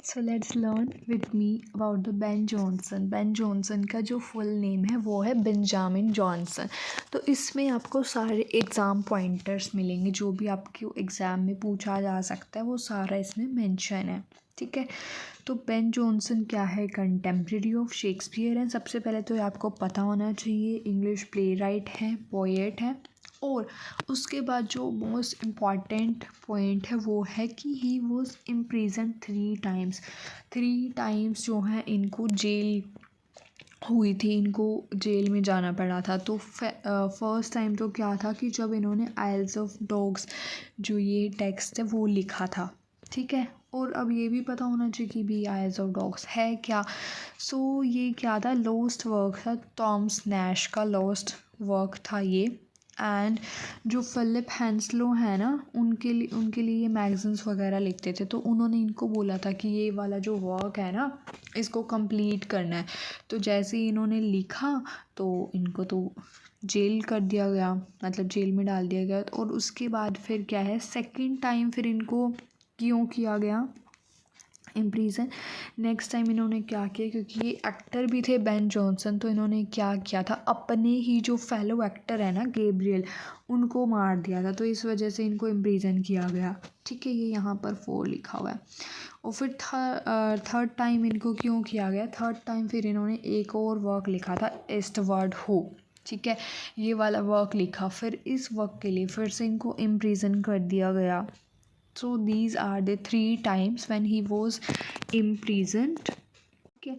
So let's learn with me about the Ben Jonson. Ben Jonson का जो full name है वो है बेंजामिन जॉनसन। तो इसमें आपको सारे एग्ज़ाम पॉइंटर्स मिलेंगे, जो भी आपके एग्ज़ाम में पूछा जा सकता है वो सारा इसमें मेंशन है। ठीक है, तो बेन जॉनसन क्या है? कंटेम्प्रेरी ऑफ शेक्सपियर है। सबसे पहले तो आपको पता होना चाहिए, इंग्लिश प्ले राइट है, पोएट है। और उसके बाद जो मोस्ट इम्पॉर्टेंट पॉइंट है वो है कि ही वॉज इम्प्रिजन 3 टाइम्स जो है इनको जेल हुई थी, इनको जेल में जाना पड़ा था। तो फर्स्ट टाइम तो क्या था कि जब इन्होंने आइल्स ऑफ डॉग्स जो ये टेक्स्ट है वो लिखा था। ठीक है, और अब ये भी पता होना चाहिए कि भी आइल्स ऑफ डॉग्स है क्या। सो ये क्या था? लॉस्ट वर्क था, टॉमस नैश का लॉस्ट वर्क था ये। एंड जो फ़िलिप हैंसलो है ना, उनके लिए ये मैगज़ीन्स वगैरह लिखते थे, तो उन्होंने इनको बोला था कि ये वाला जो वर्क है ना इसको कंप्लीट करना है। तो जैसे ही इन्होंने लिखा तो इनको तो जेल कर दिया गया, मतलब जेल में डाल दिया गया। और उसके बाद फिर क्या है, सेकंड टाइम फिर इनको क्यों किया गया इम्प्रीजन? नेक्स्ट टाइम इन्होंने क्या किया, क्योंकि ये एक्टर भी थे बेन जॉनसन, तो इन्होंने क्या किया था, अपने ही जो फेलो एक्टर है ना गैब्रियल, उनको मार दिया था। तो इस वजह से इनको इम्प्रीजन किया गया। ठीक है, ये यहाँ पर 4 लिखा हुआ है। और फिर थर्ड टाइम इनको क्यों किया गया? थर्ड टाइम फिर इन्होंने एक और वर्क लिखा था, ईस्टवर्ड हो। ठीक है, ये वाला वर्क लिखा, फिर इस वर्क के लिए फिर से इनको इम्प्रीजन कर दिया गया। So these are the 3 times when he was imprisoned. ठीक है,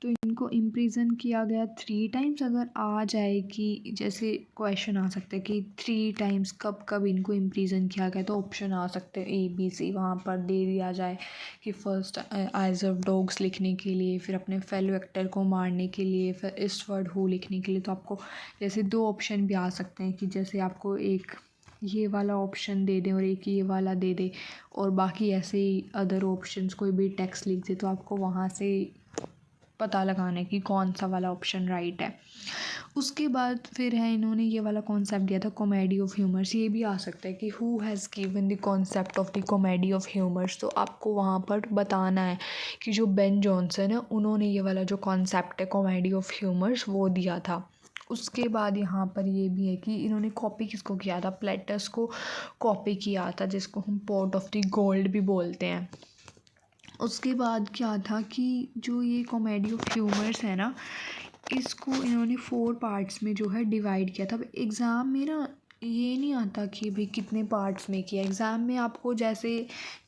तो इनको इम्प्रिजन किया गया 3 टाइम्स। अगर आ जाए कि जैसे क्वेश्चन आ सकता है कि 3 टाइम्स कब कब इनको इम्प्रिजन किया गया, तो ऑप्शन आ सकते हैं ABC, वहाँ पर दे दिया जाए कि फर्स्ट आइज ऑफ डॉग्स लिखने के लिए, फिर अपने फेलो एक्टर को मारने के लिए, फिर ईस्टवर्ड हो लिखने के लिए। तो आपको जैसे 2 ऑप्शन भी आ सकते हैं कि जैसे आपको एक ये वाला ऑप्शन दे दें और एक ये वाला दे दे, और बाकी ऐसे ही अदर ऑप्शंस कोई भी टेक्स्ट लिख दे, तो आपको वहाँ से पता लगाना है कि कौन सा वाला ऑप्शन राइट है। उसके बाद फिर है, इन्होंने ये वाला कॉन्सेप्ट दिया था कॉमेडी ऑफ ह्यूमर्स। ये भी आ सकता है कि who has given the concept of the comedy of humours. तो आपको वहाँ पर बताना है कि जो बेन जॉनसन है उन्होंने ये वाला जो कॉन्सेप्ट है कॉमेडी ऑफ ह्यूमर्स वो दिया था। उसके बाद यहाँ पर ये भी है कि इन्होंने कॉपी किसको किया था? प्लेटस को कॉपी किया था, जिसको हम पॉट ऑफ द गोल्ड भी बोलते हैं। उसके बाद क्या था कि जो ये कॉमेडी ऑफ ह्यूमर्स है ना, इसको इन्होंने 4 पार्ट्स में जो है डिवाइड किया था। एग्ज़ाम में ना ये नहीं आता कि भाई कितने पार्ट्स में किया। एग्ज़ाम में आपको जैसे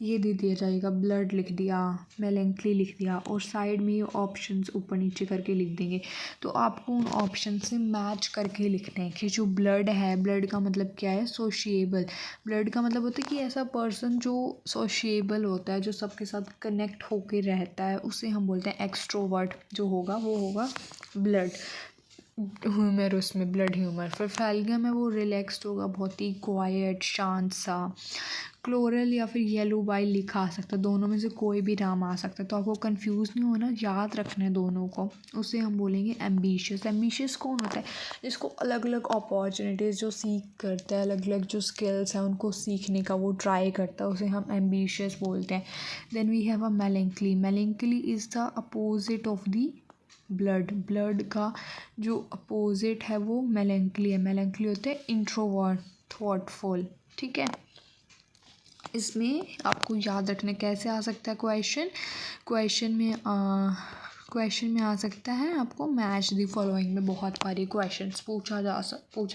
ये दे दिया जाएगा, ब्लड लिख दिया, मेलेंकली लिख दिया, और साइड में ये ऑप्शंस ऊपर नीचे करके लिख देंगे। तो आपको उन ऑप्शन से मैच करके लिखना है कि जो ब्लड है, ब्लड का मतलब क्या है? सोशिएबल। ब्लड का मतलब होता है कि ऐसा पर्सन जो सोशिएबल होता है, जो सबके साथ कनेक्ट होकर रहता है, उसे हम बोलते हैं एक्सट्रोवर्ट। जो होगा वो होगा ब्लड ह्यूमर, उसमें ब्लड ह्यूमर। फिर फैलगम है, वो रिलैक्स्ड होगा, बहुत ही क्वाइट शांत सा। क्लोरल या फिर येलो बाइल लिखा आ सकता है, दोनों में से कोई भी नाम आ सकता है। तो आपको कंफ्यूज नहीं होना, याद रखना है दोनों को। उसे हम बोलेंगे एम्बिशियस। एम्बिशियस कौन होता है? जिसको अलग अलग अपॉर्चुनिटीज़ जो सीख करता है, अलग अलग जो स्किल्स हैं उनको सीखने का वो ट्राई करता है, उसे हम एम्बिशियस बोलते हैं। Then we have a melancholy. Melancholy is the opposite of the blood का जो अपोजिट है वो मेलेंकली है। मेलेंकली होते हैं इंट्रोवर्ट, थॉटफुल। ठीक है, इसमें आपको याद रखना कैसे आ सकता है क्वेश्चन में आ सकता है आपको मैच दी फॉलोइंग में बहुत सारे क्वेश्चंस पूछा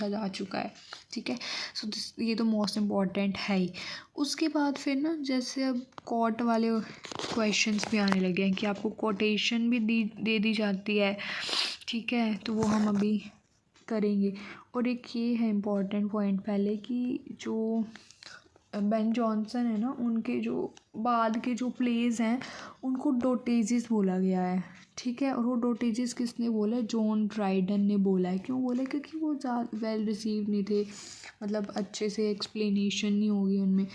जा चुका है। ठीक है, सो ये तो मोस्ट इम्पॉर्टेंट है ही। उसके बाद फिर ना जैसे अब कोट वाले क्वेश्चंस भी आने लगे हैं कि आपको कोटेशन भी दे दी जाती है। ठीक है, तो वो हम अभी करेंगे। और एक ये है इम्पॉर्टेंट पॉइंट पहले कि जो बेन जॉनसन है ना, उनके जो बाद के जो प्लेज हैं उनको डोटेजेस बोला गया है। ठीक है, और वो डोटेजेस किसने बोला है? जॉन ड्राइडन ने बोला है। क्यों बोला है? क्योंकि वो वेल रिसीव नहीं थे, मतलब अच्छे से एक्सप्लेनेशन नहीं होगी उनमें।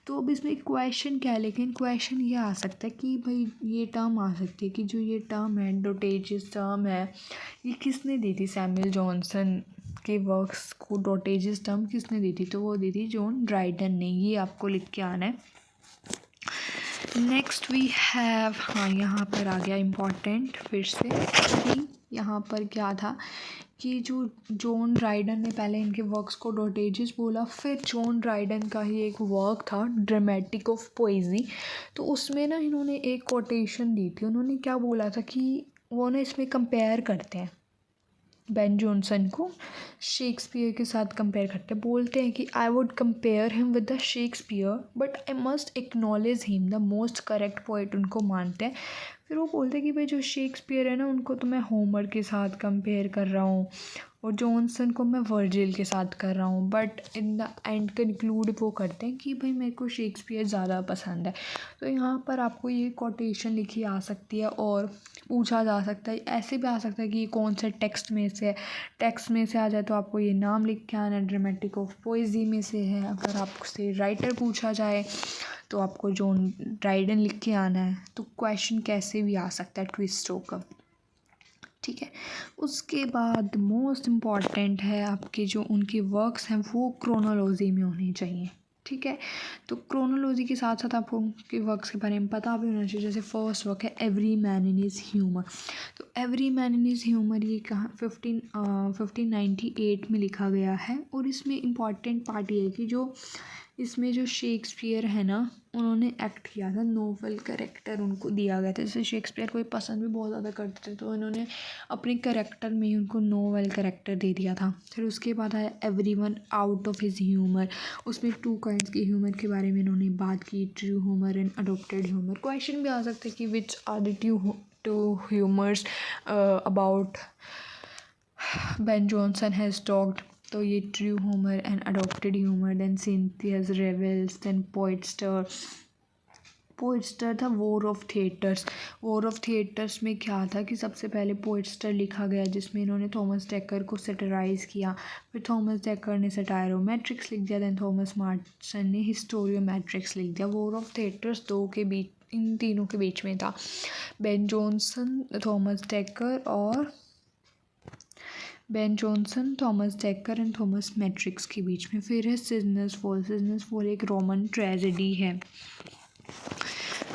तो अब इसमें क्वेश्चन क्या है, लेकिन क्वेश्चन ये आ सकता है कि भाई ये टर्म आ सकती है कि जो ये टर्म है, डोटेजेस टर्म है, ये किसने दी थी? सैमुअल जॉनसन के वर्क्स को डोटेजेस टर्म किसने दी थी? तो वो दी थी जॉन ड्राइडन ने। ये आपको लिख के आना है। नेक्स्ट वी हैव, हाँ यहाँ पर आ गया इम्पॉर्टेंट फिर से कि यहाँ पर क्या था कि जो जॉन ड्राइडन ने पहले इनके वर्क्स को डॉटेजेस बोला, फिर जॉन ड्राइडन का ही एक वर्क था ड्रामेटिक ऑफ पोइजी, तो उसमें ना इन्होंने एक कोटेशन दी थी। उन्होंने क्या बोला था कि वो ना इसमें कंपेयर करते हैं बेन जॉनसन को शेक्सपियर के साथ कंपेयर करते हैं। बोलते हैं कि I would compare him with the Shakespeare but I must acknowledge him the most correct poet, उनको मानते हैं। फिर वो बोलते हैं कि भाई जो शेक्सपियर है ना उनको तो मैं होमर के साथ कंपेयर कर रहा हूँ और जॉनसन को मैं वर्जिल के साथ कर रहा हूँ, but in the end conclude वो करते हैं कि भाई मेरे को शेक्सपियर ज़्यादा पसंद है। तो यहाँ पर आपको ये कोटेशन लिखी आ सकती है और पूछा जा सकता है, ऐसे भी आ सकता है कि ये कौन से टेक्स्ट में से है। टेक्स्ट में से आ जाए तो आपको ये नाम लिख के आना है, ड्रामेटिक ऑफ पोइजी में से है। अगर आपसे राइटर पूछा जाए तो आपको जॉन ड्राइडन लिख के आना है। तो क्वेश्चन कैसे भी आ सकता है ट्विस्ट होकर, ठीक है। उसके बाद मोस्ट इम्पॉर्टेंट है आपके जो उनके वर्क्स हैं वो क्रोनोलॉजी में होने चाहिए, ठीक है। तो क्रोनोलॉजी के साथ साथ आपको उनके वर्क्स के बारे में पता भी होना चाहिए। जैसे फर्स्ट वर्क है every man in his humour, तो every man in his humour ये कहाँ 1598 में लिखा गया है। और इसमें इम्पॉर्टेंट पार्ट ये है कि जो इसमें जो शेक्सपियर है ना उन्होंने एक्ट किया था, नोवेल कैरेक्टर उनको दिया गया था। जैसे शेक्सपियर को पसंद भी बहुत ज़्यादा करते थे तो इन्होंने अपने कैरेक्टर में ही उनको नोवेल कैरेक्टर दे दिया था। फिर उसके बाद आया everyone out of his humour, उसमें 2 काइंड्स के ह्यूमर के बारे में इन्होंने बात की, true humour and adopted humour. Question भी आ सकता है कि which are the two humours about Ben Jonson has talked, तो ये true humour and adopted humour, then Cynthia's revels, then Poetaster था war of theatres. War of theatres में क्या था कि सबसे पहले पोइटस्टर लिखा गया जिसमें इन्होंने थॉमस डेकर को सेटराइज़ किया। फिर थॉमस डेकर ने सटायरोमेट्रिक्स लिख दिया, देन थॉमस मार्टसन ने हिस्टोरियोमेट्रिक्स लिख दिया। वॉर ऑफ थिएटर्स दो के बीच, इन तीनों के बीच में था, Ben Jonson, Thomas decker and Thomas matrix के बीच में। फिर है सिजनस फॉल एक रोमन ट्रेजेडी है।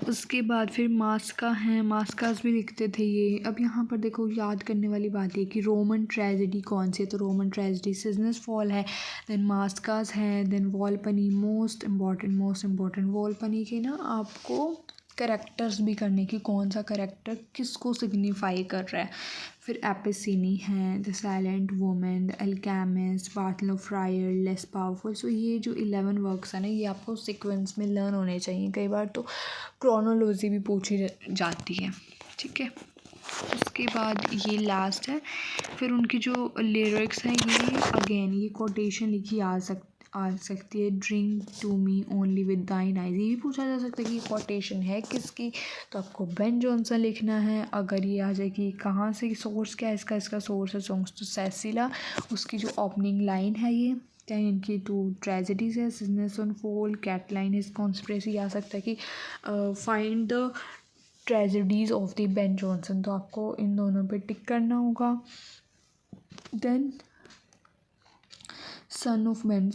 उसके बाद फिर मास्का है, मास्कास भी लिखते थे ये। अब यहाँ पर देखो याद करने वाली बात है कि रोमन ट्रेजेडी कौन सी है, तो रोमन ट्रेजेडी सिजनस फॉल है, देन मास्कास है, देन वॉलपनी। मोस्ट इम्पॉर्टेंट वॉलपनी के ना आपको करेक्टर्स भी करने की, कौन सा करेक्टर किसको सिग्निफाई कर रहा है। फिर एपिसिनी है, the silent women, the alchemist, battle of friar, less powerful. So ये जो 11 वर्क्स हैं ना ये आपको सीक्वेंस में लर्न होने चाहिए। कई बार तो क्रोनोलॉजी भी पूछी जाती है, ठीक है। उसके बाद ये लास्ट है, फिर उनकी जो लिरिक्स हैं ये अगेन ये कोटेशन लिखी आ सकती है, drink to me only with thine eyes. ये भी पूछा जा सकता है कि कोटेशन है किसकी, तो आपको बेन जॉनसन लिखना है। अगर ये आ जाए कि कहाँ से सोर्स क्या है इसका सोर्स है सॉन्ग्स टू सेसिला, उसकी जो ओपनिंग लाइन है ये क्या इनकी 2 ट्रेजेडीज है, सिजनस ऑन फॉल, कैटलाइन इज कॉन्स्पिरेसी। आ सकता है कि find the tragedies of the Ben Jonson, तो आपको इन दोनों पे टिक करना होगा। देन सन ऑफ मैन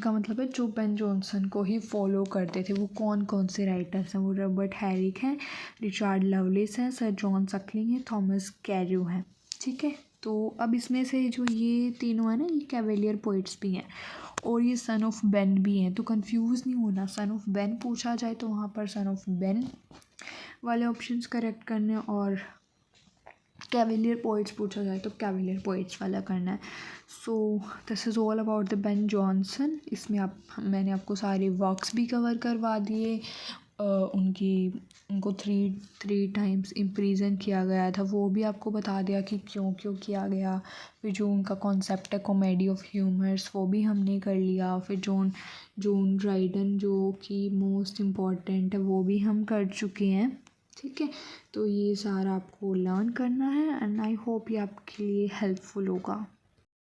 का मतलब है जो बेन जॉनसन को ही फॉलो करते थे। वो कौन से राइटर्स हैं, वो रॉबर्ट हैरिक हैं, रिचार्ड लवलेस हैं, सर जॉन सकलिंग हैं, थॉमस कैर्यू हैं, ठीक है। तो अब इसमें से जो ये तीनों हैं ना ये कैवेलियर पोइट्स भी हैं और ये सन ऑफ बेन भी हैं, तो कंफ्यूज नहीं होना। सन ऑफ बेन पूछा जाए तो वहाँ पर सन ऑफ बेन वाले ऑप्शंस करेक्ट करने, और कैवेलियर पोइट्स पूछा जाए तो कैवेलियर पोइट्स वाला करना है। So this is all about the Ben Jonson. इसमें मैंने आपको सारे वर्क्स भी कवर करवा दिए। उनको थ्री टाइम्स इम्प्रीजन किया गया था, वो भी आपको बता दिया कि क्यों किया गया। फिर जो उनका कॉन्सेप्ट है कॉमेडी ऑफ ह्यूमर्स वो भी हमने कर लिया। फिर जॉन ड्राइडन जो कि मोस्ट इम्पॉर्टेंट है वो भी हम कर चुके हैं, ठीक है। तो ये सारा आपको लर्न करना है एंड आई होप ये आपके लिए हेल्पफुल होगा।